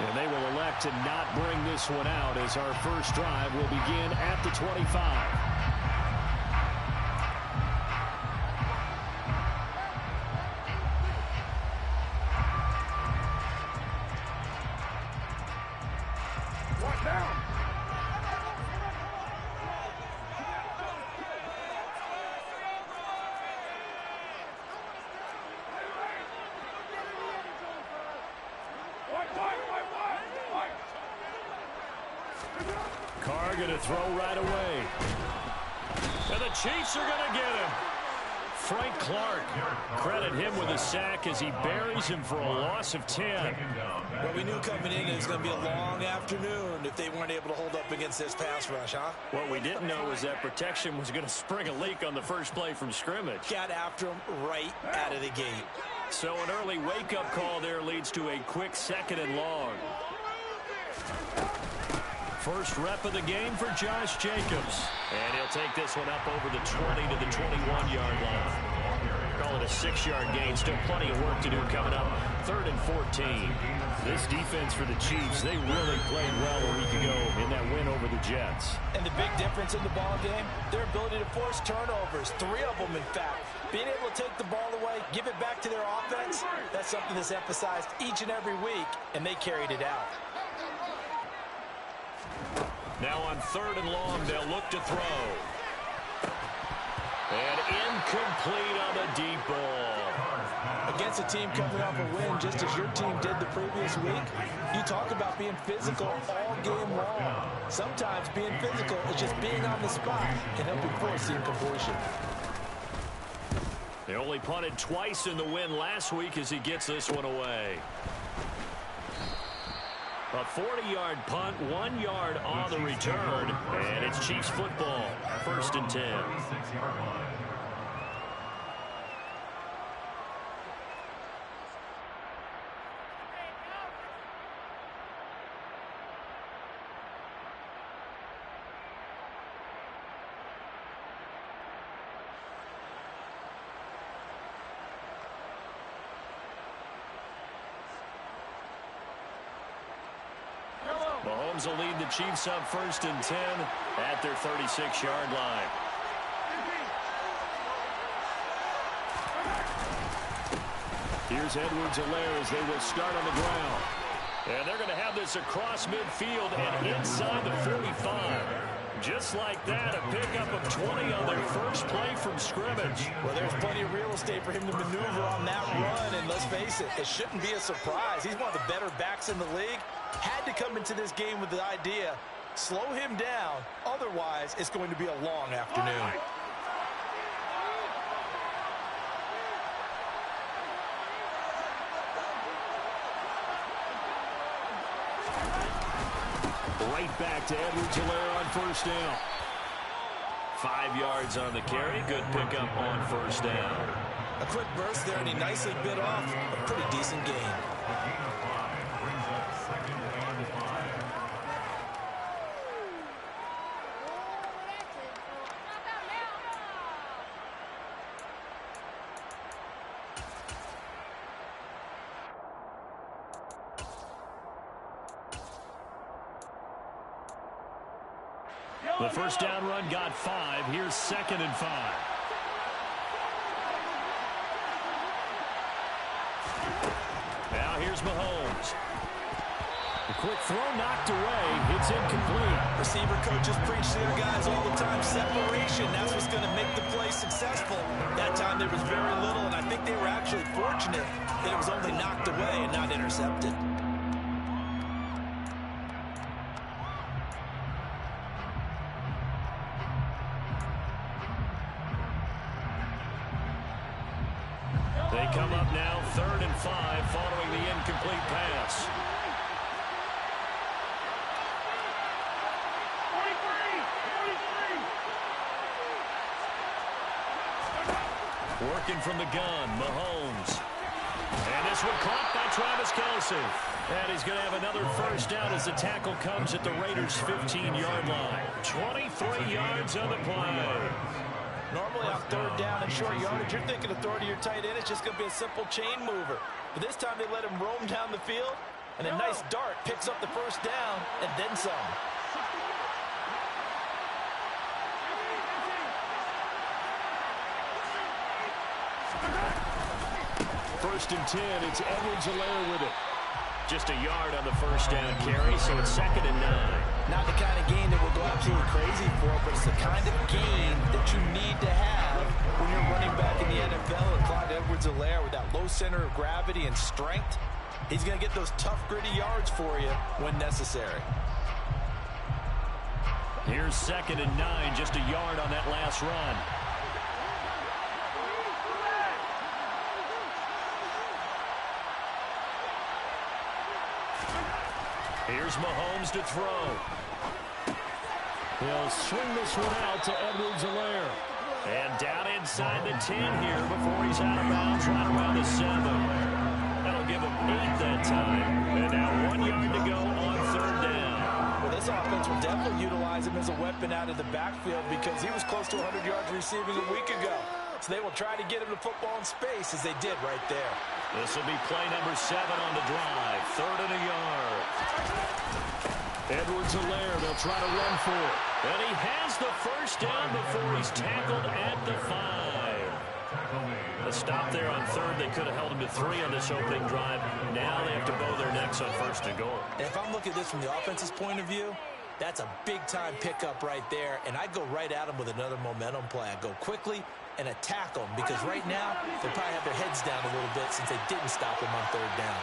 And they will elect to not bring this one out as our first drive will begin at the 25. Carr going to throw right away. And the Chiefs are going to get him. Frank Clark, credit him with a sack as he buries him for a loss of 10. Well, we knew coming in it was going to be a long afternoon if they weren't able to hold up against this pass rush, huh? What we didn't know was that protection was going to spring a leak on the first play from scrimmage. Got after him right out of the gate. So an early wake-up call there leads to a quick 2nd and long. First rep of the game for Josh Jacobs. And he'll take this one up over the 20 to the 21-yard line. Call it a 6-yard gain. Still plenty of work to do coming up. 3rd and 14. This defense for the Chiefs, they really played well a week ago in that win over the Jets. And the big difference in the ball game, their ability to force turnovers. 3 of them, in fact. Being able to take the ball away, give it back to their offense, that's something that's emphasized each and every week, and they carried it out. Now on 3rd and long, they'll look to throw. And incomplete on the deep ball. Against a team coming off a win, just as your team did the previous week, you talk about being physical all game long. Sometimes being physical is just being on the spot and helping force the incompletion. They only punted twice in the win last week as he gets this one away. A 40-yard punt, 1 yard on the return, and it's Chiefs football, 1st and 10. Mahomes will lead the Chiefs up 1st and 10 at their 36-yard line. Here's Edwards-Helaire as they will start on the ground. And they're going to have this across midfield and inside the 45. Just like that, a pickup of 20 on their first play from scrimmage. Well, there's plenty of real estate for him to maneuver on that run, and let's face it, it shouldn't be a surprise. He's one of the better backs in the league. Had to come into this game with the idea, slow him down, otherwise it's going to be a long afternoon. Right back to Edwards-Helaire on 1st down. 5 yards on the carry. Good pickup on 1st down. A quick burst there, and he nicely bit off a pretty decent gain. The first down run got 5. Here's 2nd and 5. Now here's Mahomes. A quick throw knocked away. It's incomplete. Receiver coaches preach to their guys all the time. Separation, that's what's going to make the play successful. That time there was very little, and I think they were actually fortunate that it was only knocked away and not intercepted. They come up now 3rd and 5 following the incomplete pass. Working from the gun, Mahomes. And this one caught by Travis Kelce. And he's going to have another first down as the tackle comes at the Raiders' 15-yard line. 23 yards on the play. Normally on 3rd down and short yardage, you're thinking of throwing to your tight end. It's just going to be a simple chain mover. But this time they let him roam down the field. And a nice dart picks up the first down and then some. First and 10, it's Edwards-Helaire with it. Just a yard on the first down carry, so it's 2nd and 9. Not the kind of gain that we'll go absolutely crazy for, but it's the kind of gain that you need to have when you're running back in the NFL. And Clyde Edwards-Helaire, with that low center of gravity and strength, he's going to get those tough, gritty yards for you when necessary. Here's 2nd and 9, just a yard on that last run. Here's Mahomes to throw. He'll swing this one out to Edwards-Helaire. And down inside the 10 here before he's out of bounds, right around the 7. That'll give him 8 that time. And now 1 yard to go on 3rd down. Well, this offense will definitely utilize him as a weapon out of the backfield because he was close to 100 yards receiving a week ago. So they will try to get him the football in space as they did right there. This will be play number 7 on the drive. 3rd and a yard. Edwards-Helaire, they'll try to run for it. And he has the first down before he's tackled at the 5. A stop there on 3rd. They could have held him to 3 on this opening drive. Now they have to bow their necks on 1st and goal. If I'm looking at this from the offense's point of view, that's a big-time pickup right there. And I go right at him with another momentum play. I go quickly and attack them because right now they probably have their heads down a little bit since they didn't stop him on 3rd down.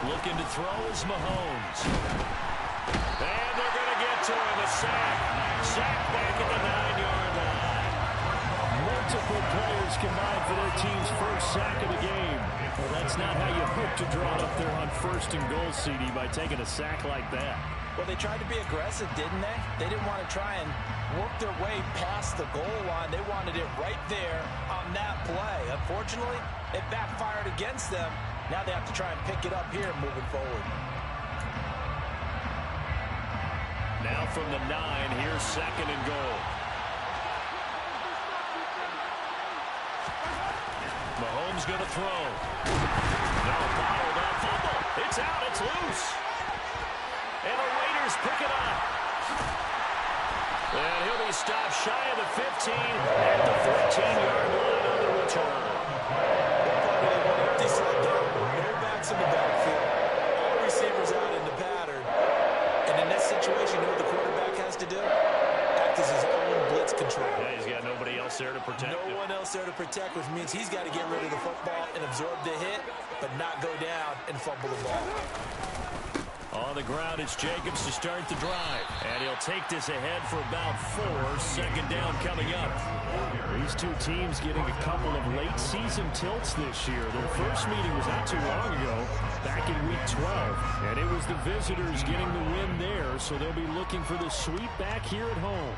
Looking to throw is Mahomes. And they're going to get to him. A sack. Sack back at the 9-yard line. Multiple players combined for their team's first sack of the game. Well, that's not how you hope to draw it up there on 1st and goal, CD, by taking a sack like that. Well, they tried to be aggressive, didn't they? They didn't want to try and work their way past the goal line. They wanted it right there on that play. Unfortunately, it backfired against them. Now they have to try and pick it up here moving forward. Now from the 9, here's 2nd and goal. Mahomes going to throw. No, bottled up, fumble. It's out, it's loose. And the Raiders pick it up. And he'll be stopped shy of the 15 at the 14-yard line on the return. No backs in the backfield. All receivers out in the pattern. And in this situation, you know what the quarterback has to do? Act as his own blitz control. Yeah, he's got nobody else there to protect him. No one else there to protect, which means he's got to get rid of the football and absorb the hit, but not go down and fumble the ball. On the ground, it's Jacobs to start the drive. And he'll take this ahead for about 4. 2nd down coming up. These two teams getting a couple of late season tilts this year. Their first meeting was not too long ago, back in week 12. And it was the visitors getting the win there, so they'll be looking for the sweep back here at home.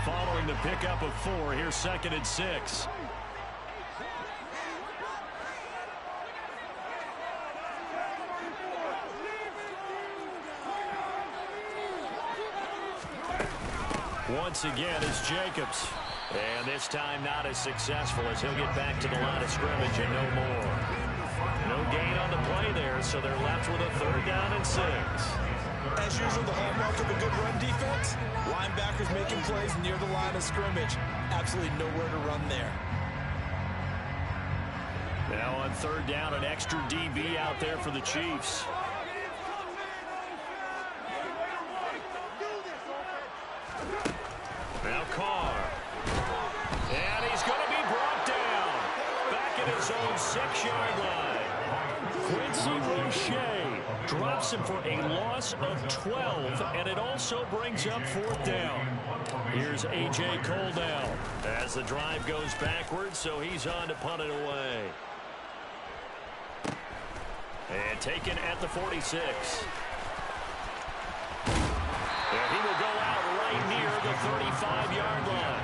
Following the pickup of 4, here's 2nd and 6. Once again, it's Jacobs. And this time not as successful as he'll get back to the line of scrimmage and no more. No gain on the play there, so they're left with a 3rd down and 6. As usual, the hallmark of a good run defense, linebackers making plays near the line of scrimmage. Absolutely nowhere to run there. Now on 3rd down, an extra DB out there for the Chiefs. Now Carr. And he's going to be brought down. Back at his own 6-yard line. Quincy Roche drops him for a loss of 12, and it also brings up 4th down. Here's A.J. Cole now as the drive goes backwards, so he's on to punt it away. And taken at the 46. And he will go out right near the 35-yard line.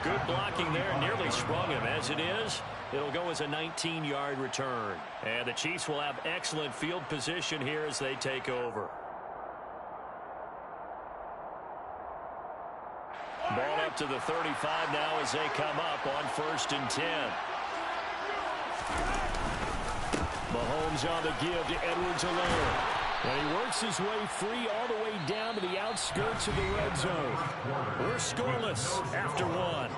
Good blocking there, nearly sprung him. As it is, it'll go as a 19-yard return. And the Chiefs will have excellent field position here as they take over. Ball up to the 35 now as they come up on 1st and 10. Mahomes on the give to Edwards-Helaire. And he works his way free all the way down to the outskirts of the red zone. We're scoreless after one.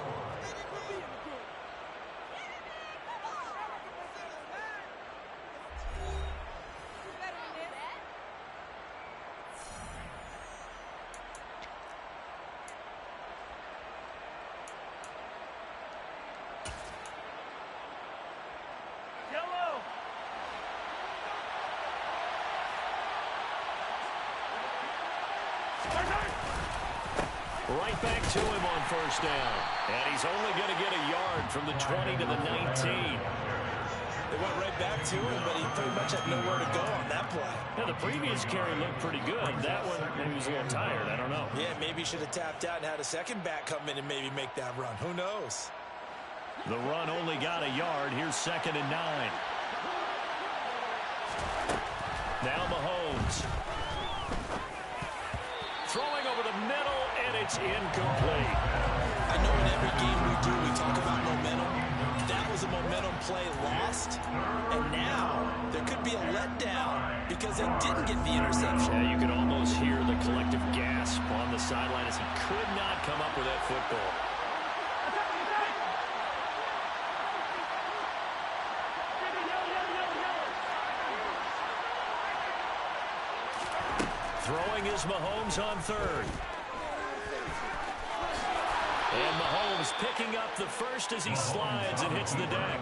Right back to him on 1st down. And he's only going to get a yard from the 20 to the 19. They went right back to him, but he pretty much had nowhere to go on that play. Now, the previous carry looked pretty good. That one, maybe he was a little tired. I don't know. Yeah, maybe he should have tapped out and had a second back come in and maybe make that run. Who knows? The run only got a yard. Here's 2nd and 9. Now Mahomes. Throwing over the middle, and it's incomplete. I know in every game we talk about momentum. That was a momentum play lost, and now there could be a letdown because they didn't get the interception. Yeah, you could almost hear the collective gasp on the sideline as he could not come up with that football. Throwing is Mahomes on 3rd. And Mahomes picking up the first as he slides and hits the deck.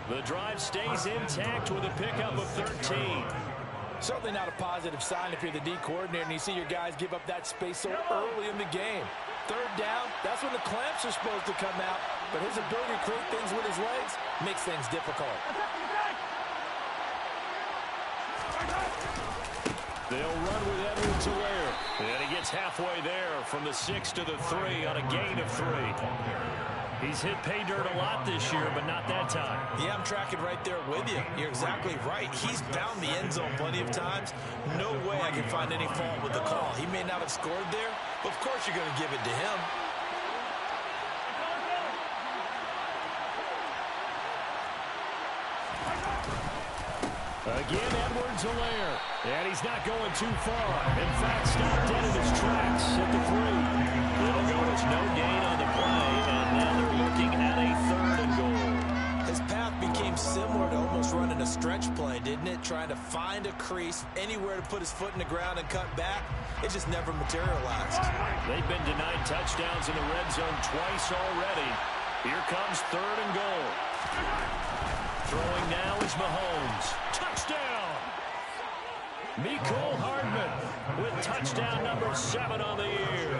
The drive stays intact with a pickup of 13. Certainly not a positive sign if you're the D coordinator and you see your guys give up that space so early in the game. 3rd down, that's when the clamps are supposed to come out. But his ability to create things with his legs makes things difficult. They'll run with Edwards-Helaire. And he gets halfway there from the 6 to the 3 on a gain of 3. He's hit pay dirt a lot this year, but not that time. Yeah, I'm tracking right there with you. You're exactly right. He's found the end zone plenty of times. No way I can find any fault with the call. He may not have scored there, but of course you're going to give it to him. Again, Edwards-Helaire. And he's not going too far. In fact, stopped dead in his tracks at the 3. It'll go as no gain on the play, and now they're looking at a 3rd and goal. His path became similar to almost running a stretch play, didn't it? Trying to find a crease, anywhere to put his foot in the ground and cut back. It just never materialized. They've been denied touchdowns in the red zone twice already. Here comes 3rd and goal. Throwing now is Mahomes. Touchdown! Mecole Hardman with touchdown number 7 on the year.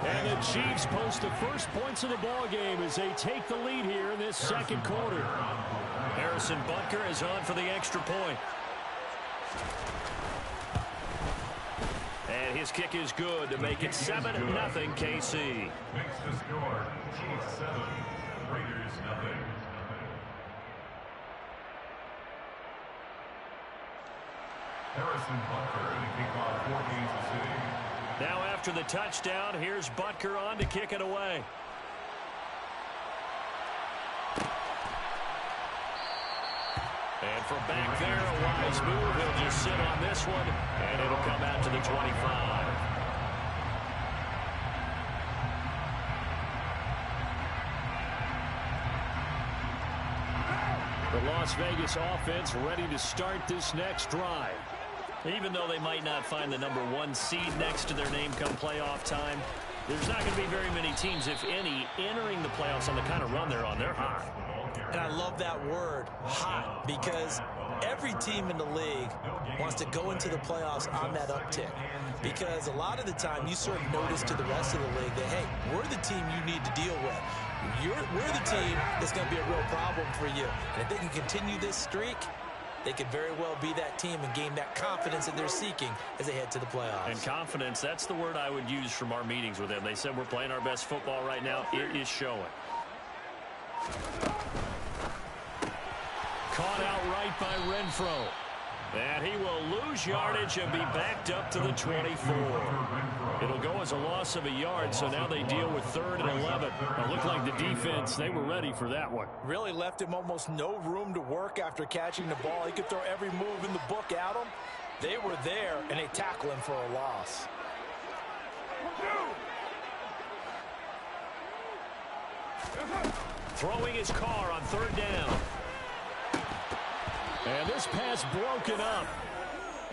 And the Chiefs post the first points of the ball game as they take the lead here in this 2nd quarter. Harrison Butker is on for the extra point. And his kick is good to make it 7-0 KC. Makes the score Chiefs 7, Raiders nothing. Harrison Butker to kick off for Kansas City. Now after the touchdown, here's Butker on to kick it away. And from back there, a wise move. He'll just sit on this one, and it'll come out to the 25. The Las Vegas offense ready to start this next drive. Even though they might not find the number 1 seed next to their name come playoff time, there's not going to be very many teams, if any, entering the playoffs on the kind of run they're on. They're hot. And I love that word, hot, because every team in the league wants to go into the playoffs on that uptick. Because a lot of the time you serve notice to the rest of the league that, hey, we're the team you need to deal with. We're the team that's going to be a real problem for you. And if they can continue this streak, they could very well be that team and gain that confidence that they're seeking as they head to the playoffs. And confidence, that's the word I would use from our meetings with them. They said we're playing our best football right now. It is showing. Caught outright by Renfro. And he will lose yardage and be backed up to the 24. It'll go as a loss of a yard, so now they deal with 3rd and 11. It looked like the defense, they were ready for that one. Really left him almost no room to work after catching the ball. He could throw every move in the book at him. They were there, and they tackle him for a loss. Throwing his car on 3rd down. And this pass broken up.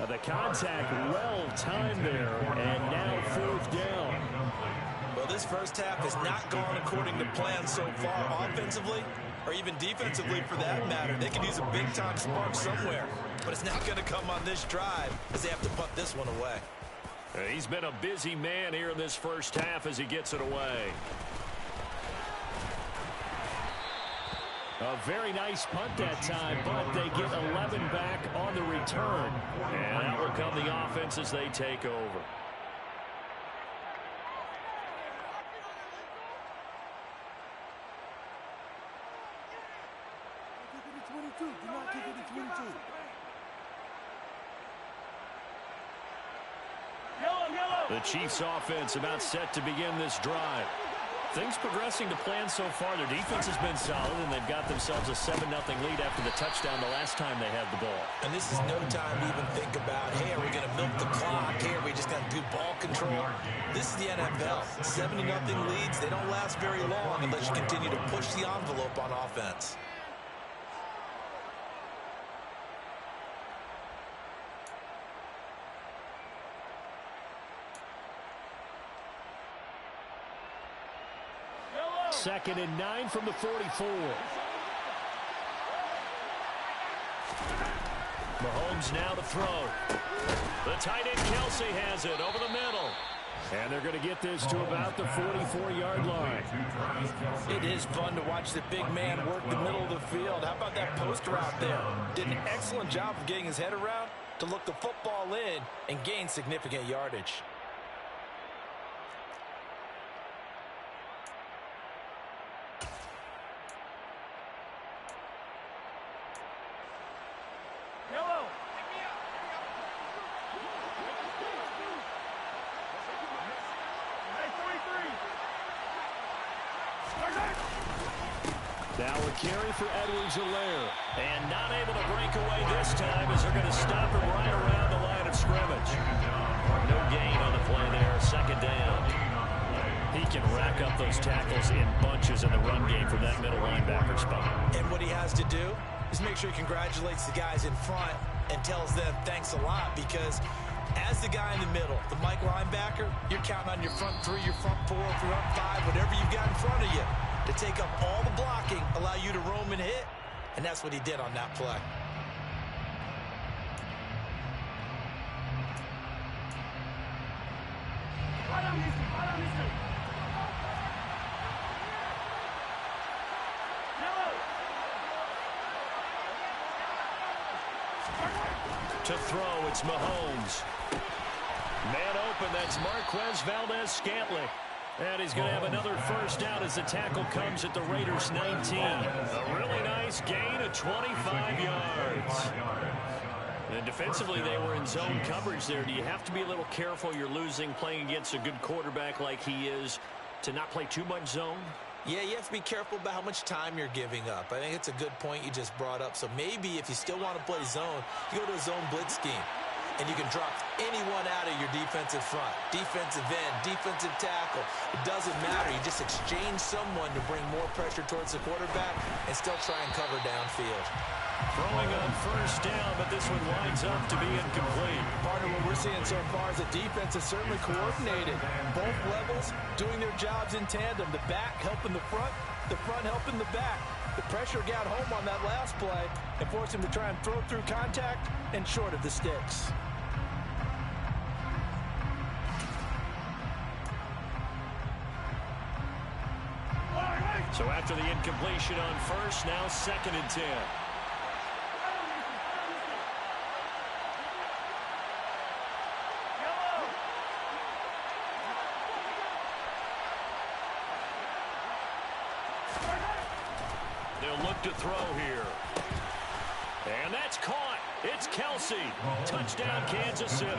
The contact well timed there, and now 4th down. Well, this first half has not gone according to plan so far offensively, or even defensively for that matter. They could use a big-time spark somewhere, but it's not going to come on this drive as they have to punt this one away. He's been a busy man here in this first half as he gets it away. A very nice punt that time, but they get 11 back on the return. And out will come the offense as they take over. The Chiefs offense about set to begin this drive. Things progressing to plan so far. Their defense has been solid, and they've got themselves a 7-0 lead after the touchdown the last time they had the ball. And this is no time to even think about, hey, are we going to milk the clock? Hey, are we just going to do ball control? This is the NFL. 7-0 leads, they don't last very long unless you continue to push the envelope on offense. Second and 9 from the 44. Mahomes now to throw. The tight end Kelsey has it over the middle. And they're going to get this to about the 44-yard line. It is fun to watch the big man work the middle of the field. How about that post route there? Did an excellent job of getting his head around to look the football in and gain significant yardage. Now a carry for Edwards-Helaire. And not able to break away this time as they're going to stop him right around the line of scrimmage. No gain on the play there. 2nd down. He can rack up those tackles in bunches in the run game from that middle linebacker spot. And what he has to do is make sure he congratulates the guys in front and tells them thanks a lot, because as the guy in the middle, the Mike linebacker, you're counting on your front 3, your front 4, front 5, whatever you've got in front of you to take up all the blocking, allow you to roam and hit, and that's what he did on that play. To throw, it's Mahomes. Man open, that's Marquez Valdez-Scantling. And he's going to have another first down as the tackle comes at the Raiders' 19. A really nice gain of 25 yards. And defensively, they were in zone coverage there. Do you have to be a little careful? You're losing, playing against a good quarterback like he is, to not play too much zone? Yeah, you have to be careful about how much time you're giving up. I think it's a good point you just brought up. So maybe if you still want to play zone, you go to a zone blitz scheme. And you can drop anyone out of your defensive front, defensive end, defensive tackle. It doesn't matter. You just exchange someone to bring more pressure towards the quarterback and still try and cover downfield. Throwing on first down, but this one winds up to be incomplete. Part of what we're seeing so far is the defense is certainly coordinated. Both levels doing their jobs in tandem. The back helping the front helping the back. The pressure got home on that last play and forced him to try and throw through contact and short of the sticks. So after the incompletion on first, now 2nd and 10. They'll look to throw here. And that's caught. It's Kelsey. Touchdown, Kansas City.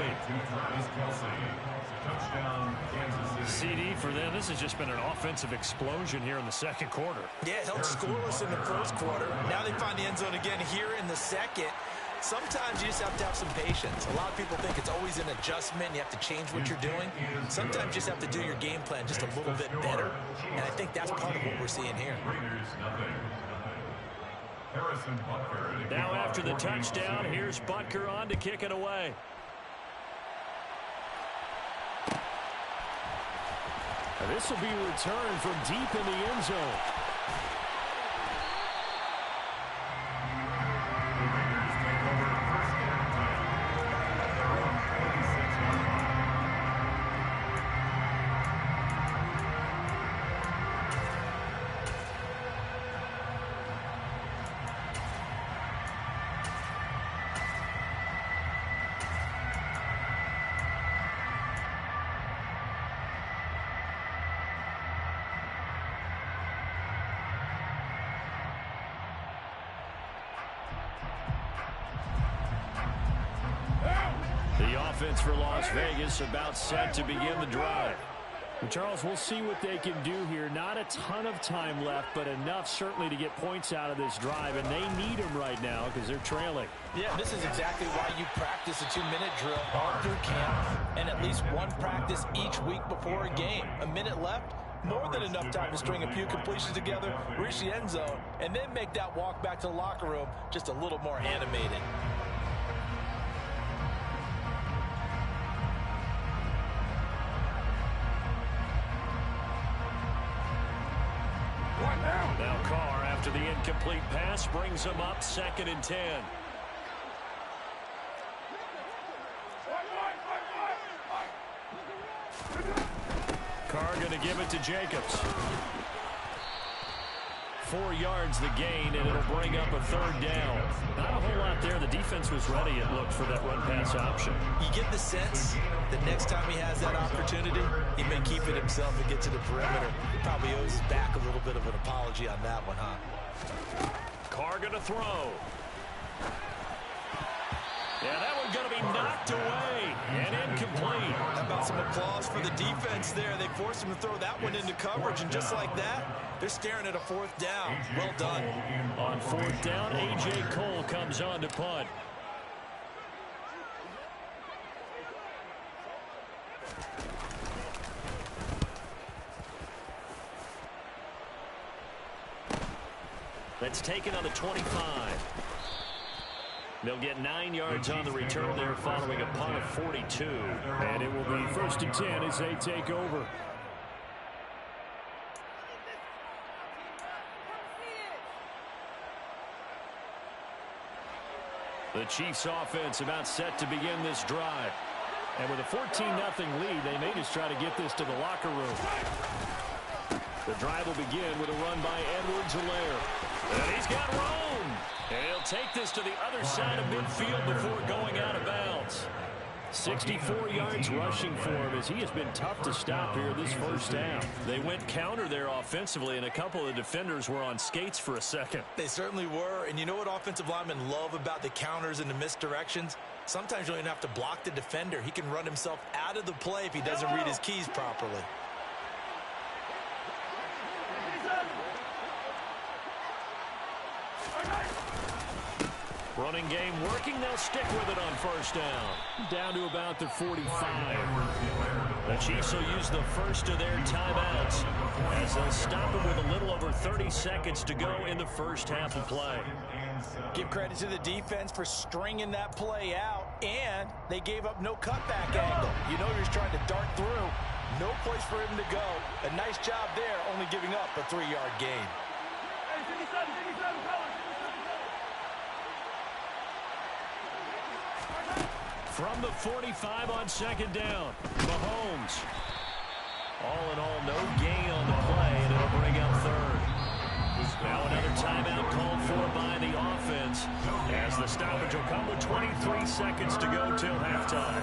CD for them. This has just been an offensive explosion here in the second quarter. Yeah, held scoreless in the first quarter. Now they find the end zone again here in the second. Sometimes you just have to have some patience. A lot of people think it's always an adjustment. You have to change what you're doing. Sometimes you just have to do your game plan just a little bit better. And I think that's part of what we're seeing here. Now after the touchdown, here's Butker on to kick it away. This will be returned from deep in the end zone. The offense for Las Vegas about set to begin the drive. Well, Charles, we'll see what they can do here. Not a ton of time left, but enough certainly to get points out of this drive, and they need them right now because they're trailing. Yeah, this is exactly why you practice a 2-minute drill all through camp and at least one practice each week before a game. A minute left, more than enough time to string a few completions together, reach the end zone, and then make that walk back to the locker room just a little more animated. Now Carr, after the incomplete pass, brings him up 2nd and 10. Carr going to give it to Jacobs. 4 yards the gain, and it'll bring up a 3rd down. Not a whole lot there. The defense was ready, it looked, for that run-pass option. You get the sense that next time he has that opportunity, he may keep it himself and get to the perimeter. He probably owes his back a little bit of an apology on that one, huh? Carr going to throw. Yeah, that one going to be knocked away and incomplete. How about some applause for the defense there? They forced him to throw that one into coverage, and just like that, they're staring at a 4th down. Well done. On 4th down, A.J. Cole comes on to punt. That's taken on the 25. They'll get 9 yards on the return there following a punt of 42. And it will be 1st and 10 as they take over. The Chiefs offense about set to begin this drive. And with a 14-0 lead, they may just try to get this to the locker room. The drive will begin with a run by Edwards-Helaire. And he's got room. And he'll take this to the other side of midfield before going out of bounds. 64 yards rushing for him as he has been tough to stop here this first half. They went counter there offensively, and a couple of defenders were on skates for a second. They certainly were, and you know what offensive linemen love about the counters and the misdirections? Sometimes you don't even have to block the defender. He can run himself out of the play if he doesn't read his keys properly. Running game working. They'll stick with it on 1st down. Down to about the 45. The Chiefs will use the first of their timeouts as they'll stop it with a little over 30 seconds to go in the first half of play. Give credit to the defense for stringing that play out, and they gave up no cutback angle. You know you're trying to dart through. No place for him to go. A nice job there, only giving up a 3-yard gain. From the 45 on 2nd down, Mahomes. All in all, no gain on the play, and it'll bring up 3rd. Now another timeout called for by the offense as the stoppage will come with 23 seconds to go till halftime.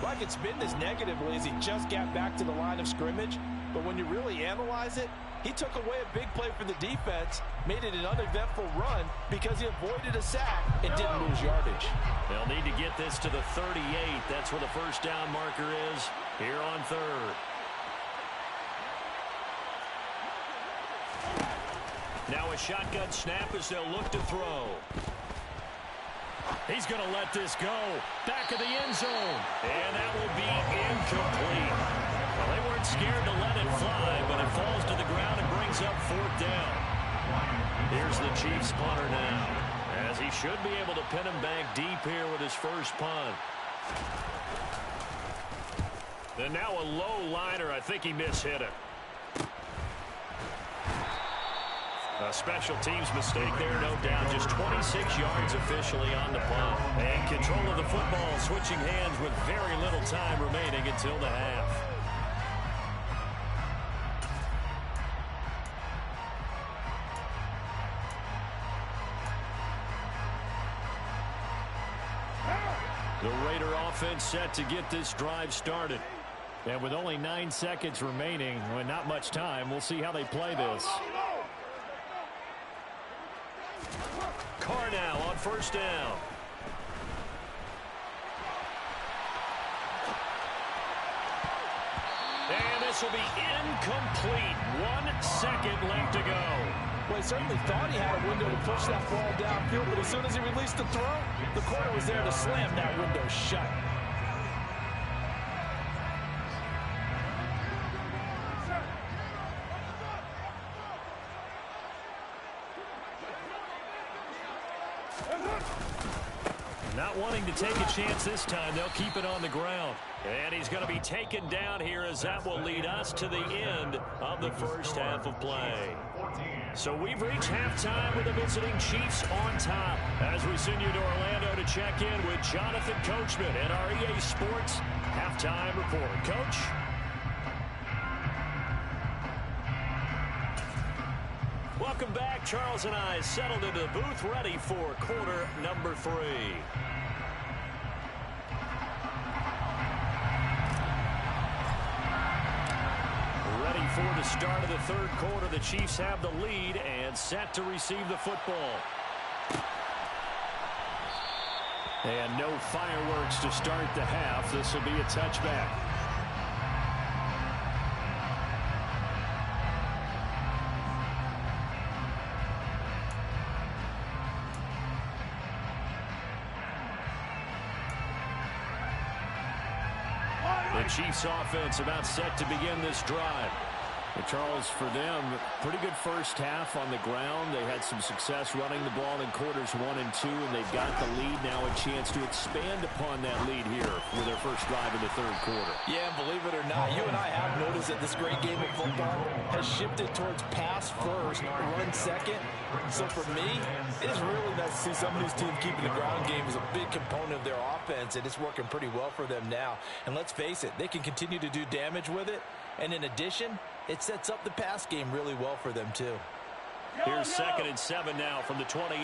Well, I could spin this negatively as he just got back to the line of scrimmage. but when you really analyze it, he took away a big play for the defense, made it an uneventful run because he avoided a sack and didn't lose yardage. They'll need to get this to the 38. That's where the first down marker is here on third. Now a shotgun snap as they'll look to throw. He's going to let this go. Back of the end zone. And that will be incomplete. Well, they weren't scared to let it fly, but it falls to the ground and brings up fourth down. Here's the Chiefs punter now, as he should be able to pin him back deep here with his first punt. And now a low liner. I think he mishit it. A special teams mistake there, no doubt. Just 26 yards officially on the punt. And control of the football, switching hands with very little time remaining until the half. The Raider offense set to get this drive started. And with only 9 seconds remaining, and not much time, we'll see how they play this. Carr now on first down. And this will be incomplete. 1 second left to go. Well, he certainly thought he had a window to push that ball downfield, but as soon as he released the throw, the corner was there to slam that window shut. Not wanting to take a chance this time, they'll keep it on the ground. And he's going to be taken down here as that will lead us to the end of the first half of play. So we've reached halftime with the visiting Chiefs on top. As we send you to Orlando to check in with Jonathan Coachman and our EA Sports halftime report. Coach? Welcome back. Charles and I settled into the booth, ready for quarter number 3. Ready for the start of the third quarter. The Chiefs have the lead and set to receive the football. And no fireworks to start the half. This will be a touchback. The Chiefs offense about set to begin this drive. And Charles, for them, pretty good first half on the ground. They had some success running the ball in quarters 1 and 2, and they've got the lead now, a chance to expand upon that lead here with their first drive in the third quarter. Yeah, and believe it or not, you and I have noticed that this great game of football has shifted towards pass first, run second. So for me, it is really nice to see some of these teams keeping the ground game as a big component of their offense, and it's working pretty well for them now. And let's face it, they can continue to do damage with it. And in addition, it sets up the pass game really well for them, too. Here's 2nd and 7 now from the 28.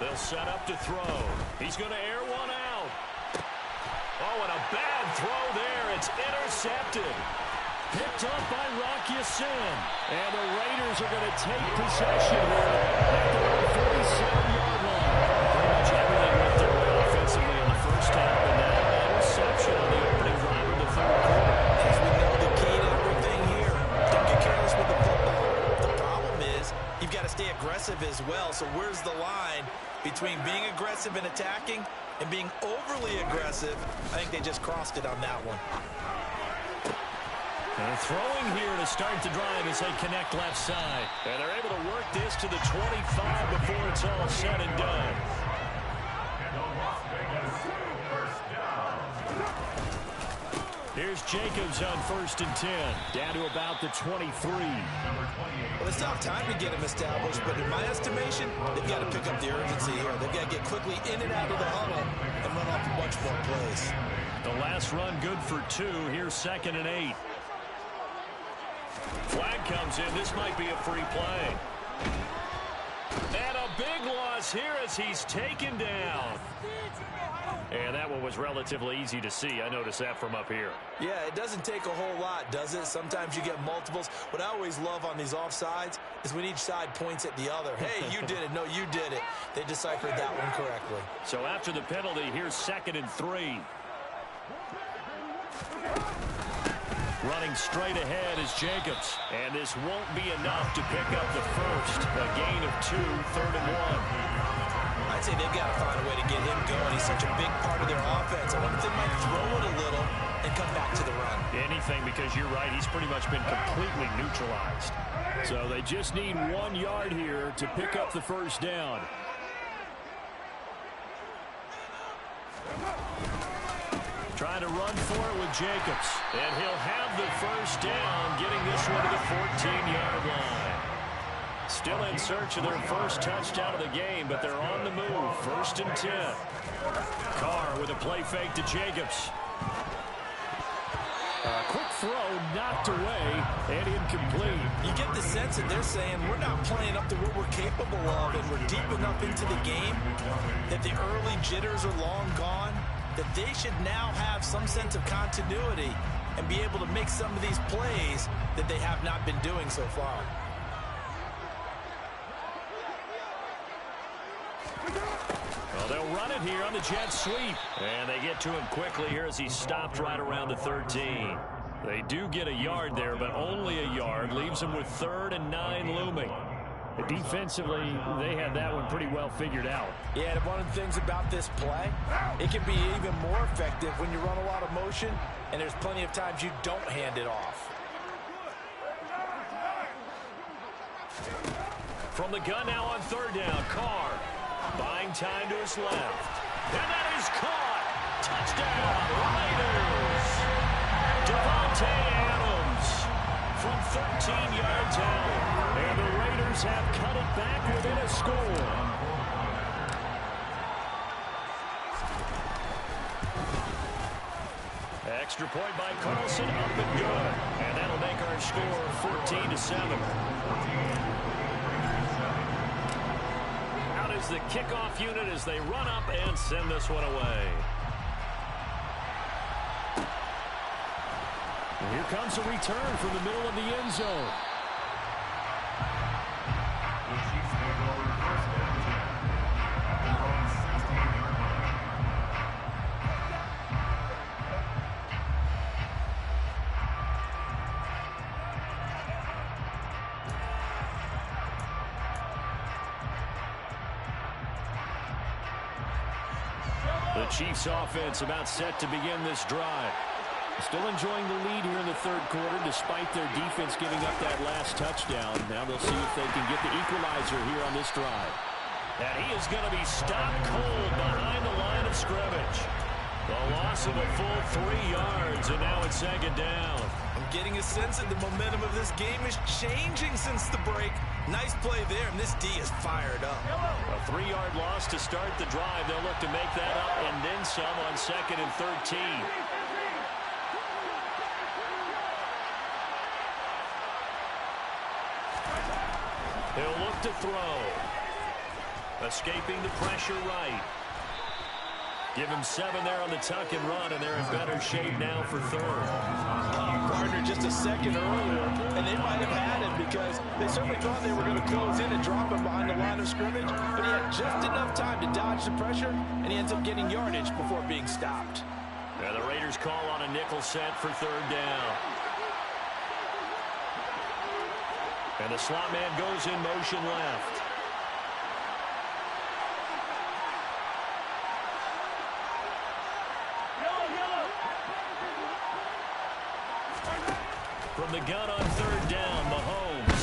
They'll set up to throw. He's going to air one out. Oh, and a bad throw there. It's intercepted. Picked up by Rock Ya-Sin. And the Raiders are going to take possession at the 47-yard line. Pretty much everything went their way offensively in the first half, and now an interception on the opening drive of the third quarter. As we know, the key to everything here, don't get careless with the football. The problem is you've got to stay aggressive as well. So where's the line between being aggressive and attacking and being overly aggressive? I think they just crossed it on that one. And throwing here to start the drive as they connect left side. And they're able to work this to the 25 before it's all said and done. Here's Jacobs on 1st and 10. Down to about the 23. Well, it's not time to get him established, but in my estimation, they've got to pick up the urgency here. They've got to get quickly in and out of the huddle and run off a bunch more plays. The last run good for 2. Here's 2nd and 8. Flag comes in. This might be a free play. across here as he's taken down. And that one was relatively easy to see. I noticed that from up here. Yeah, it doesn't take a whole lot, does it? Sometimes you get multiples. What I always love on these offsides is when each side points at the other. Hey, you did it. No, you did it. They deciphered that one correctly. So after the penalty, here's 2nd and 3. Running straight ahead is Jacobs. And this won't be enough to pick up the first. A gain of 2, 3rd and 1. I'd say they've got to find a way to get him going. He's such a big part of their offense. I wonder if they might throw it a little and come back to the run. Anything, because you're right. He's pretty much been completely neutralized. So they just need 1 yard here to pick up the first down. Trying to run for it with Jacobs. And he'll have the first down, getting this one to the 14-yard line. Still in search of their first touchdown of the game, but they're on the move. 1st and 10. Carr with a play fake to Jacobs. A quick throw knocked away and incomplete. You get the sense that they're saying we're not playing up to what we're capable of, and we're deep enough into the game that the early jitters are long gone, that they should now have some sense of continuity and be able to make some of these plays that they have not been doing so far. Well, they'll run it here on the jet sweep. And they get to him quickly here as he's stopped right around the 13. They do get a yard there, but only a yard. Leaves them with 3rd and 9 looming. Defensively, they had that one pretty well figured out. Yeah, and one of the things about this play, it can be even more effective when you run a lot of motion, and there's plenty of times you don't hand it off. From the gun now on 3rd down, Carr buying time to his left. And that is caught. Touchdown, Raiders. Devontae Adams from 13 yards out. And the Raiders have cut it back within a score. Extra point by Carlson, up and good. And that'll make our score 14-7. Out is the kickoff unit as they run up and send this one away. And here comes a return from the middle of the end zone. The Chiefs offense about set to begin this drive. Still enjoying the lead here in the 3rd quarter despite their defense giving up that last touchdown. Now they'll see if they can get the equalizer here on this drive. And he is going to be stopped cold behind the line of scrimmage. The loss of a full 3 yards, and now it's 2nd down. I'm getting a sense that the momentum of this game is changing since the break. Nice play there, and this D is fired up. A 3-yard loss to start the drive. They'll look to make that up and then some on 2nd and 13. He'll look to throw. Escaping the pressure right. Give him 7 there on the tuck and run, and they're in better shape now for 3rd. Partner just a second earlier, and they might have had him because they certainly thought they were going to close in and drop him behind the line of scrimmage, but he had just enough time to dodge the pressure, and he ends up getting yardage before being stopped. And the Raiders call on a nickel set for 3rd down. And the slot man goes in motion left. From the gun on 3rd down, Mahomes.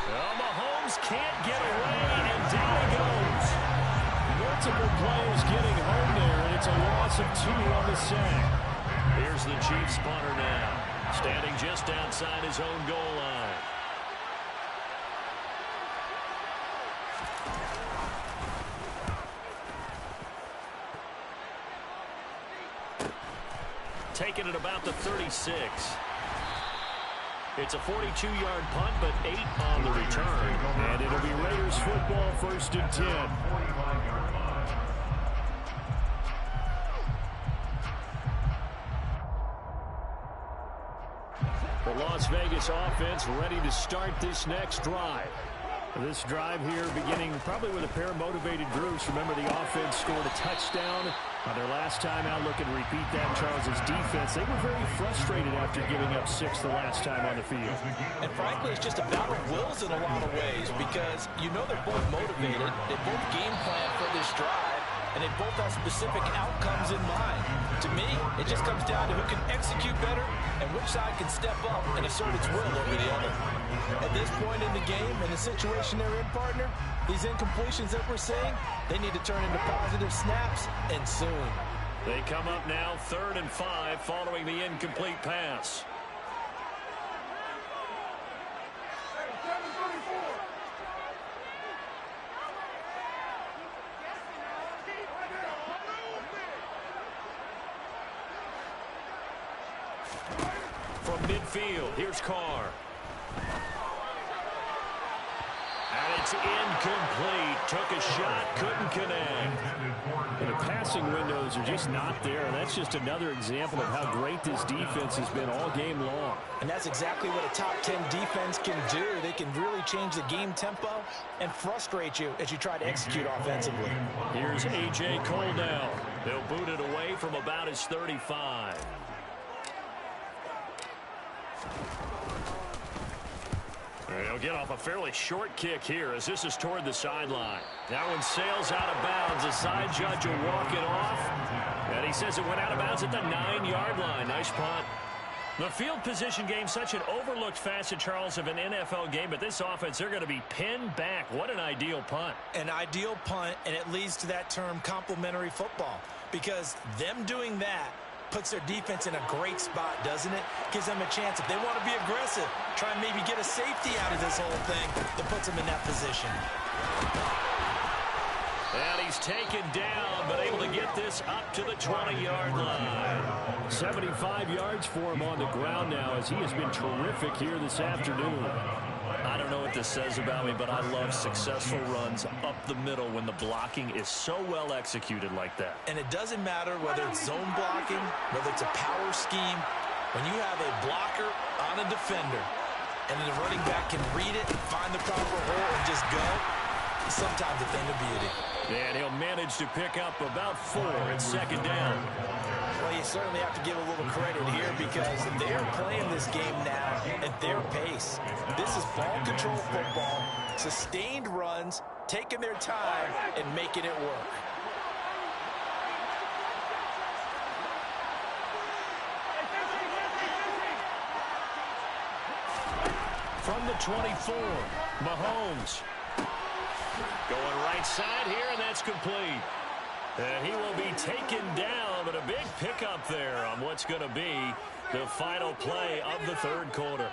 Well, Mahomes can't get away, and down he goes. Multiple players getting home there, and it's a loss of 2 on the sack. Here's the Chiefs punter now, standing just outside his own goal line. Taking it about the 36. It's a 42-yard punt, but 8 on the return. And it'll be Raiders football, 1st and 10. The Las Vegas offense ready to start this next drive. This drive here beginning probably with a pair of motivated groups. Remember, the offense scored a touchdown on their last time out. Looking to repeat that in Charles's defense. They were very frustrated after giving up 6 the last time on the field. And frankly, it's just a battle of wills in a lot of ways because you know they're both motivated. They both game plan for this drive. And they both have specific outcomes in mind. To me, it just comes down to who can execute better and which side can step up and assert its will over the other. At this point in the game, in the situation they're in, partner, these incompletions that we're seeing, they need to turn into positive snaps, and soon. They come up now 3rd and 5 following the incomplete pass. From midfield, here's Carr. And it's incomplete. Took a shot, couldn't connect. And the passing windows are just not there. And that's just another example of how great this defense has been all game long. And that's exactly what a top 10 defense can do. They can really change the game tempo and frustrate you as you try to execute offensively. Here's A.J. Cole now. They'll boot it away from about his 35. He'll get off a fairly short kick here as this is toward the sideline. That one sails out of bounds. The side judge will walk it off. And he says it went out of bounds at the 9-yard line. Nice punt. The field position game, such an overlooked facet, Charles, of an NFL game. But this offense, they're going to be pinned back. What an ideal punt. An ideal punt, and it leads to that term complementary football. Because them doing that puts their defense in a great spot, doesn't it? Gives them a chance, if they want to be aggressive, try and maybe get a safety out of this whole thing that puts them in that position. And he's taken down, but able to get this up to the 20-yard line. 75 yards for him on the ground now as he has been terrific here this afternoon. I don't know what this says about me, but I love successful runs up the middle when the blocking is so well executed like that. And it doesn't matter whether it's zone blocking, whether it's a power scheme. When you have a blocker on a defender and then the running back can read it, find the proper hole, and just go, it's sometimes a thing of beauty. And he'll manage to pick up about 4 at 2nd down. Well, you certainly have to give a little credit here because they're playing this game now at their pace. This is ball control football, sustained runs, taking their time and making it work. From the 24, Mahomes. Going right side here, and that's complete. And he will be taken down, but a big pickup there on what's going to be the final play of the 3rd quarter.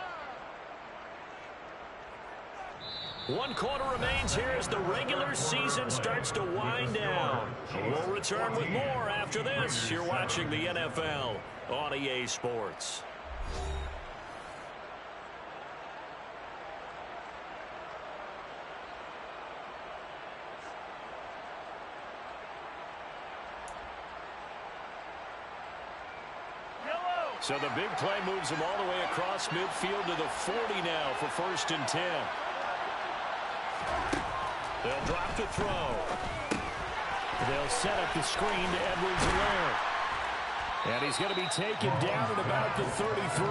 1 quarter remains here as the regular season starts to wind down. We'll return with more after this. You're watching the NFL on EA Sports. So the big play moves them all the way across midfield to the 40 now for 1st and 10. They'll drop the throw. They'll set up the screen to Edwards-Helaire. And he's going to be taken down at about the 33.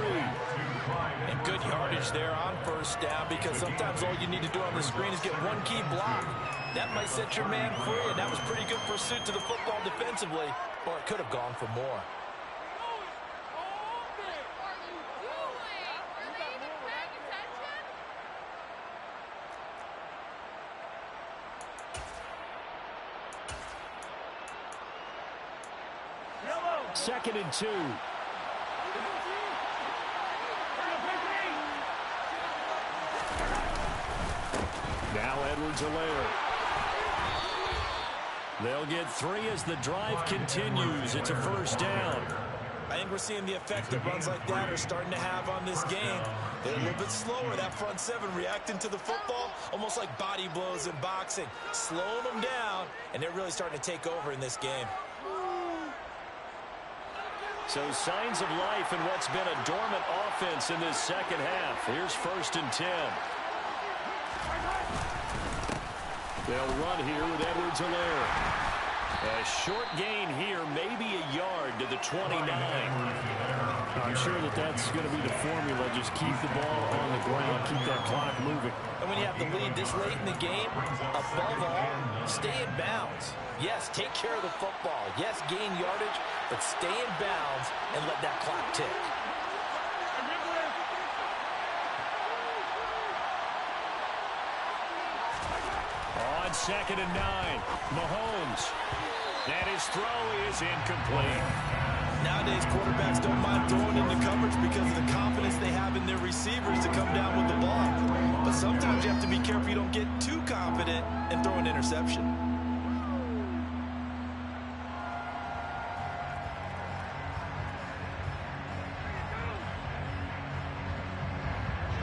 And good yardage there on 1st down because sometimes all you need to do on the screen is get one key block. That might set your man free, and that was pretty good pursuit to the football defensively, or it could have gone for more. Second and 2. Now Edwards-Helaire. They'll get 3 as the drive continues. It's a 1st down. I think we're seeing the effect that runs like that are starting to have on this game. They're a little bit slower, that front seven reacting to the football, almost like body blows in boxing, slowing them down, and they're really starting to take over in this game. So signs of life in what's been a dormant offense in this second half. Here's 1st and 10. They'll run here with Edwards-Helaire. A short gain here, maybe a yard to the 29. I'm sure that's going to be the formula. Just keep the ball on the ground, keep that clock moving. And when you have the lead this late in the game, above all, stay in bounds. Yes, take care of the football. Yes, gain yardage, but stay in bounds and let that clock tick. On 2nd and 9, Mahomes. And his throw is incomplete. Nowadays, quarterbacks don't mind throwing into coverage because of the confidence they have in their receivers to come down with the ball. But sometimes you have to be careful you don't get too confident and throw an interception.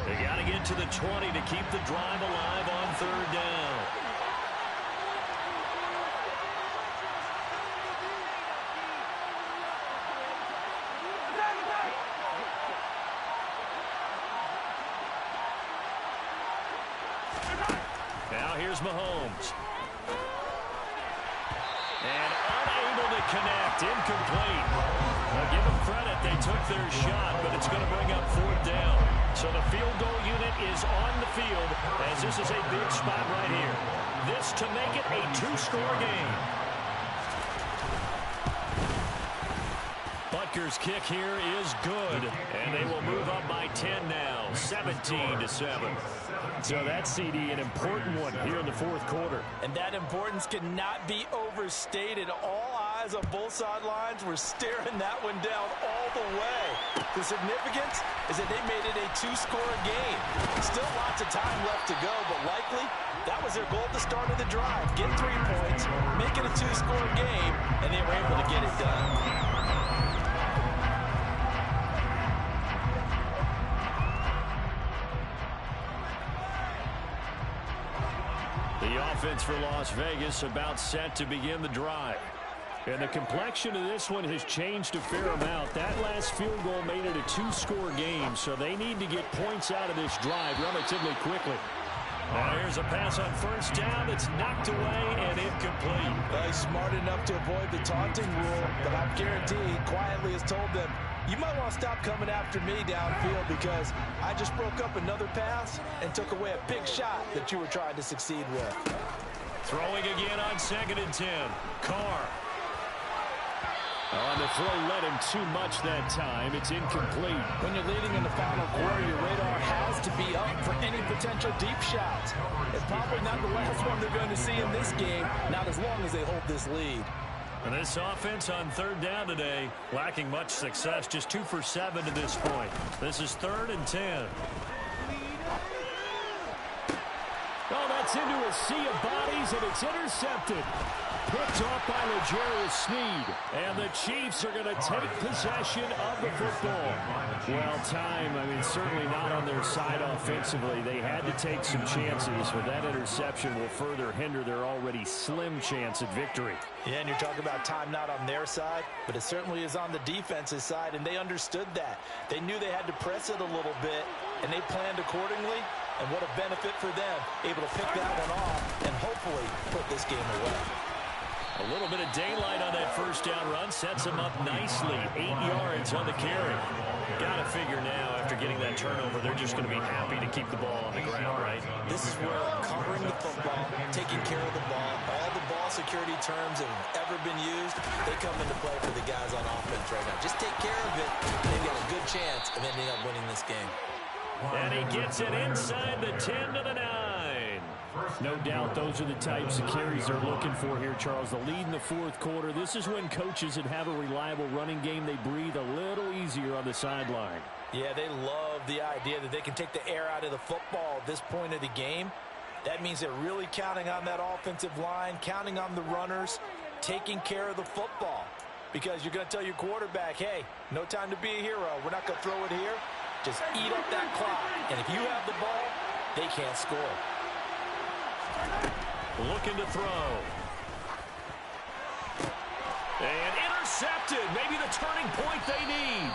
They got to get to the 20 to keep the drive alive on 3rd down. Now here's Mahomes. And unable to connect, incomplete. Now give them credit, they took their shot, but it's going to bring up 4th down. So the field goal unit is on the field as this is a big spot right here. This to make it a 2-score game. Butker's kick here is good, and they will move up by 10 now, 17-7. So that CD, an important one here in the 4th quarter. And that importance cannot be overstated. All eyes on both sidelines were staring that one down all the way. The significance is that they made it a 2-score game. Still lots of time left to go, but likely that was their goal at the start of the drive. Get 3 points, make it a 2-score game, and they were able to get it done. The offense for Las Vegas about set to begin the drive. And the complexion of this one has changed a fair amount. That last field goal made it a 2-score game, so they need to get points out of this drive relatively quickly. Now here's a pass on 1st down. It's knocked away and incomplete. Well, he's smart enough to avoid the taunting rule, but I'm guaranteed quietly has told them, you might want to stop coming after me downfield because I just broke up another pass and took away a big shot that you were trying to succeed with. Throwing again on 2nd and 10. Carr. On the throw led him too much that time. It's incomplete. When you're leading in the final quarter, your radar has to be up for any potential deep shots. It's probably not the last one they're going to see in this game, not as long as they hold this lead. And this offense on 3rd down today, lacking much success, just 2 for 7 to this point. This is 3rd and 10. Oh, that's into a sea of bodies, and it's intercepted. Picked off by L'Jarius Sneed. And the Chiefs are going to take possession of the football. Well, time, certainly not on their side offensively. They had to take some chances, but that interception will further hinder their already slim chance at victory. Yeah, and you're talking about time not on their side, but it certainly is on the defensive side, and they understood that. They knew they had to press it a little bit, and they planned accordingly. And what a benefit for them, able to pick that one off and hopefully put this game away. A little bit of daylight on that 1st down run sets them up nicely. 8 yards on the carry. Got to figure now, after getting that turnover, they're just going to be happy to keep the ball on the ground, right? This is where covering the football, taking care of the ball, all the ball security terms that have ever been used, they come into play for the guys on offense right now. Just take care of it, and they've got a good chance of ending up winning this game. And he gets it inside the 10 to the 9. No doubt those are the types of carries they're looking for here, Charles. The lead in the 4th quarter. This is when coaches that have a reliable running game, they breathe a little easier on the sideline. Yeah, they love the idea that they can take the air out of the football at this point of the game. That means they're really counting on that offensive line, counting on the runners, taking care of the football. because you're going to tell your quarterback, hey, no time to be a hero. We're not going to throw it here. Just eat up that clock. And if you have the ball, they can't score. Looking to throw. And intercepted. Maybe the turning point they need.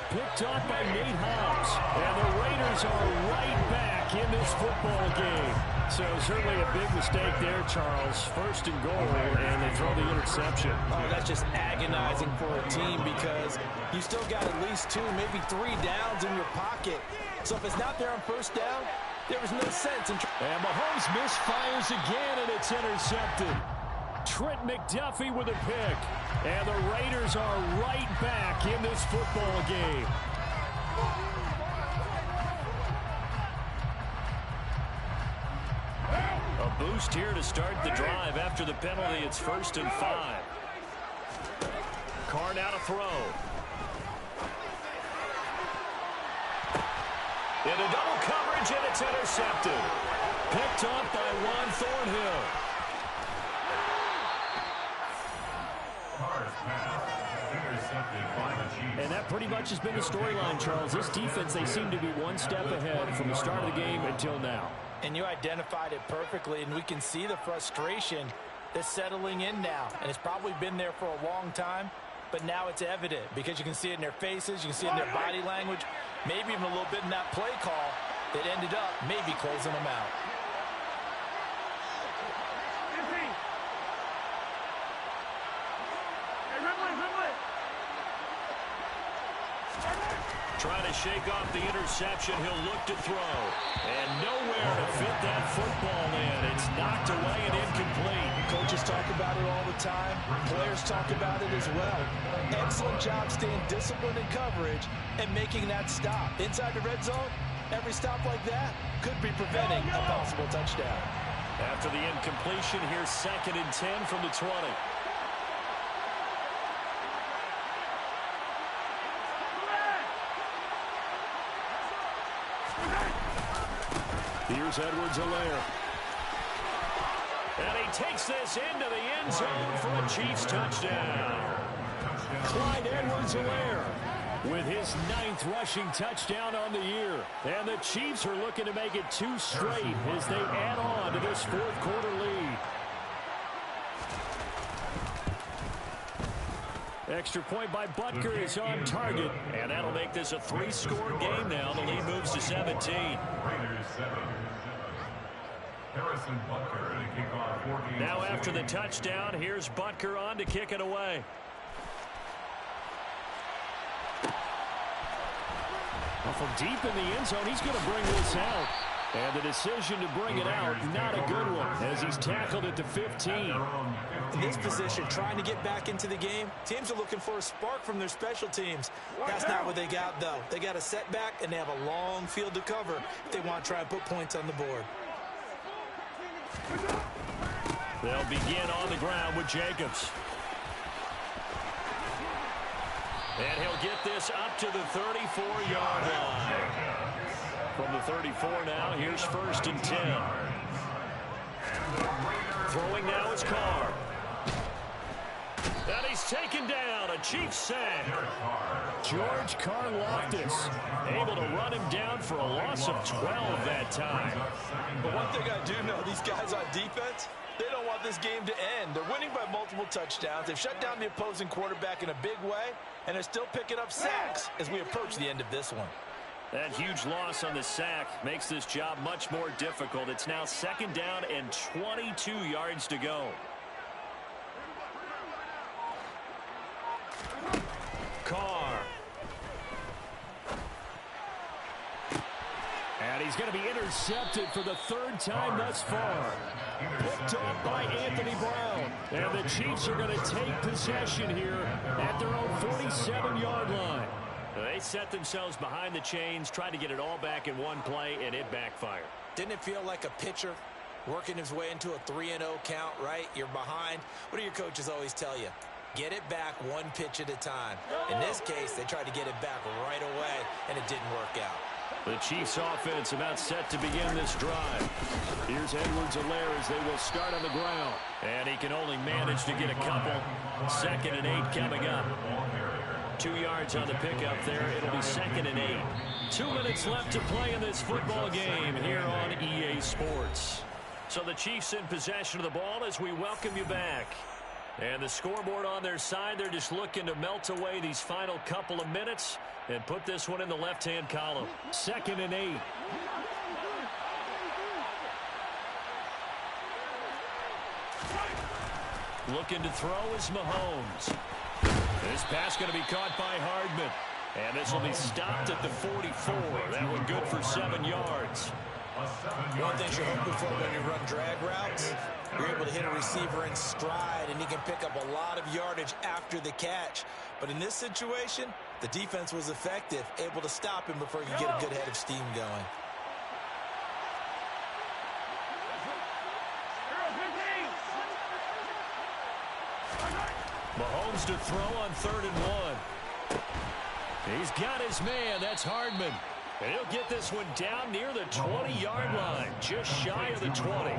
Picked off by Nate Hobbs. And the Raiders are right back in this football game. So certainly a big mistake there, Charles. First and goal, and they throw the interception. Oh, that's just agonizing for a team because you still got at least 2, maybe 3 downs in your pocket. So if it's not there on first down, there was no sense in and Mahomes misfires again, and it's intercepted. Trent McDuffie with a pick. And the Raiders are right back in this football game. A boost here to start the drive after the penalty. It's 1st and 5. Carr now to throw. Into double coverage, and it's intercepted. Picked up by Juan Thornhill. And that pretty much has been the storyline, Charles. This defense, they seem to be one step ahead from the start of the game until now. And you identified it perfectly, and we can see the frustration that's settling in now. And it's probably been there for a long time, but now it's evident because you can see it in their faces, you can see it in their body language, maybe even a little bit in that play call that ended up maybe closing them out. Trying to shake off the interception. He'll look to throw. And nowhere to fit that football in. It's knocked away and incomplete. Coaches talk about it all the time. Players talk about it as well. Excellent job staying disciplined in coverage and making that stop. Inside the red zone, every stop like that could be preventing a possible touchdown. After the incompletion, here's 2nd and 10 from the 20. Here's Edwards-Helaire. And he takes this into the end zone for a Chiefs touchdown. Clyde Edwards-Helaire with his 9th rushing touchdown on the year. And the Chiefs are looking to make it 2 straight as they add on to this 4th quarter lead. Extra point by Butker is on target. And that'll make this a 3-score game now. The lead moves to 17. Now after the touchdown, here's Butker on to kick it away. Well, from deep in the end zone, he's going to bring this out. And the decision to bring it out, not a good one, as he's tackled at the 15. In this position, trying to get back into the game, teams are looking for a spark from their special teams. That's not what they got, though. They got a setback, and they have a long field to cover if they want to try and put points on the board. They'll begin on the ground with Jacobs. And he'll get this up to the 34-yard line. From the 34 now, here's 1st and 10. Throwing now is Carr. And he's taken down. A Chiefs sack. George Karlaftis able to run him down for a loss of 12 that time. But one thing I do know, these guys on defense, they don't want this game to end. They're winning by multiple touchdowns. They've shut down the opposing quarterback in a big way, and they're still picking up sacks as we approach the end of this one. That huge loss on the sack makes this job much more difficult. It's now 2nd down and 22 yards to go. Carr. And he's going to be intercepted for the 3rd time thus far. Picked off by Anthony Brown. And the Chiefs are going to take possession here at their own 47-yard line. They set themselves behind the chains, tried to get it all back in one play, and it backfired. Didn't it feel like a pitcher working his way into a 3-0 count, right? You're behind. What do your coaches always tell you? Get it back 1 pitch at a time. In this case, they tried to get it back right away, and it didn't work out. The Chiefs offense about set to begin this drive. Here's Edwards-Helaire as they will start on the ground. And he can only manage to get a couple. 2nd and 8 coming up. 2 yards on the pickup there. It'll be 2nd and 8. 2 minutes left to play in this football game here on EA Sports. So the Chiefs in possession of the ball as we welcome you back. And the scoreboard on their side, they're just looking to melt away these final couple of minutes and put this one in the left-hand column. 2nd and 8. Looking to throw is Mahomes. This pass going to be caught by Hardman. And this will be stopped at the 44. That one good for 7 yards. One thing you're hoping for when you run drag routes, you're able to hit a receiver in stride, and he can pick up a lot of yardage after the catch. But in this situation, the defense was effective, able to stop him before he could get a good head of steam going. Mahomes to throw on 3rd and 1. He's got his man. That's Hardman. And he'll get this one down near the 20-yard line, just shy of the 20.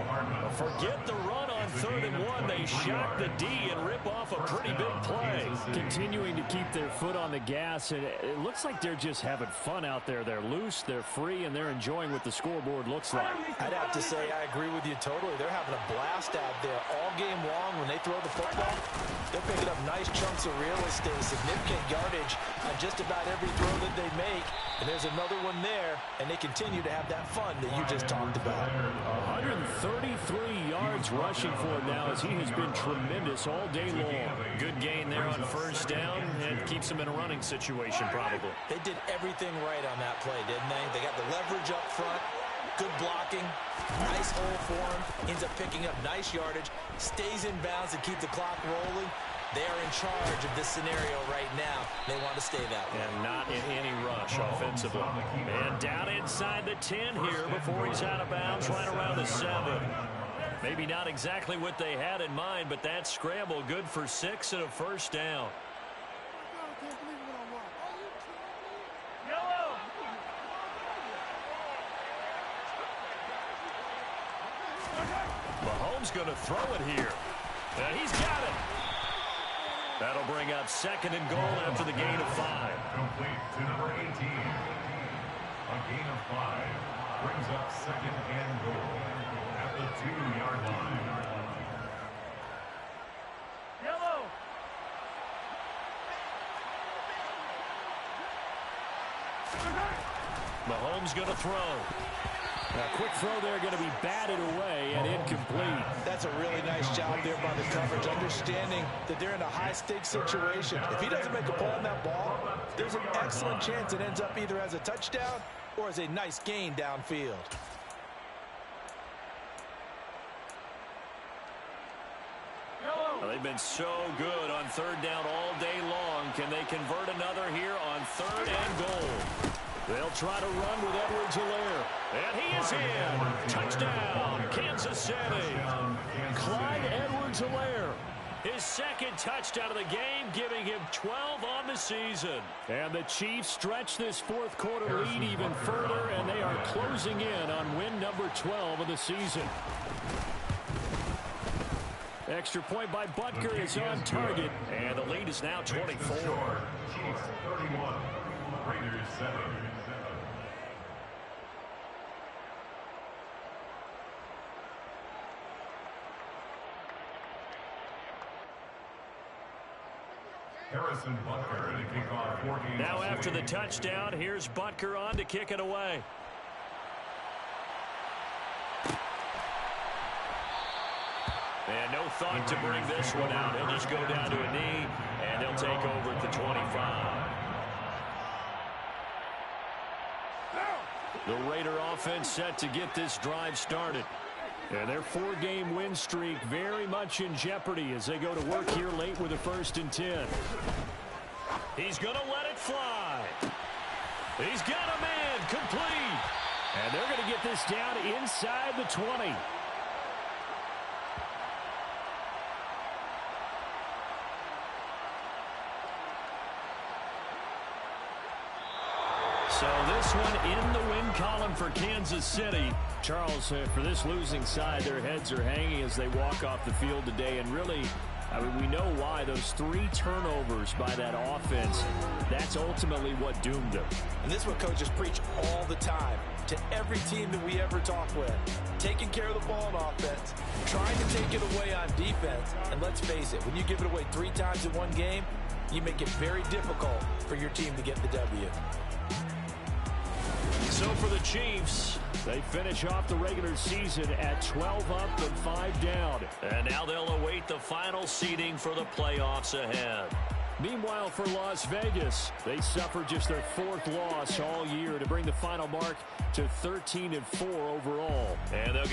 Forget the run on 3rd and 1. They shock the D and rip off a pretty big play. Continuing to keep their foot on the gas, and it looks like they're just having fun out there. They're loose, they're free, and they're enjoying what the scoreboard looks like. I'd have to say I agree with you totally. They're having a blast out there all game long. When they throw the football, they're picking up nice chunks of real estate, significant yardage on just about every throw that they make. And there's another one there, and they continue to have that fun that you just talked about. 133 yards rushing for him now as he has been tremendous all day long. Good gain there on 1st down and keeps him in a running situation probably. They did everything right on that play, didn't they? They got the leverage up front, good blocking, nice hole for him, ends up picking up nice yardage, stays in bounds to keep the clock rolling. They are in charge of this scenario right now. They want to stay that way. And not in any rush offensively. And down inside the 10 here before he's out of bounds, right around the 7. Maybe not exactly what they had in mind, but that scramble good for 6 and a 1st down. Mahomes going to throw it here. And he's got it. That'll bring up 2nd and goal after the gain of 5. Complete to number 18. A gain of 5 brings up 2nd and goal at the 2-yard line. Yellow. Mahomes going to throw. A quick throw there going to be batted away and incomplete. That's a really nice job there by the coverage, understanding that they're in a high-stakes situation. If he doesn't make a play on that ball, there's an excellent chance it ends up either as a touchdown or as a nice gain downfield. Well, they've been so good on 3rd down all day long. Can they convert another here on 3rd and goal? They'll try to run with Edwards-Helaire. And he is in. Touchdown, Kansas City. Clyde Edwards-Helaire. His 2nd touchdown of the game, giving him 12 on the season. And the Chiefs stretch this 4th quarter lead even further, and they are closing in on win number 12 of the season. Extra point by Butker is on target, and the lead is now 24. Chiefs 31, Raiders 7. Harrison Butker to kick off 14. Now after the touchdown, here's Butker on to kick it away. And no thought to bring this one out. He'll just go down to a knee, and they'll take over at the 25. The Raider offense set to get this drive started. And their 4-game win streak very much in jeopardy as they go to work here late with a 1st and 10. He's going to let it fly. He's got a man complete. And they're going to get this down inside the 20. So this one in the win column for Kansas City. Charles, for this losing side, their heads are hanging as they walk off the field today. And really, I mean, we know why. Those 3 turnovers by that offense, that's ultimately what doomed them. And this is what coaches preach all the time to every team that we ever talk with. Taking care of the ball on offense, trying to take it away on defense. And let's face it, when you give it away 3 times in one game, you make it very difficult for your team to get the W. So for the Chiefs, they finish off the regular season at 12 up and 5 down. And now they'll await the final seeding for the playoffs ahead. Meanwhile, for Las Vegas, they suffered just their 4th loss all year to bring the final mark to 13-4 overall. And they'll get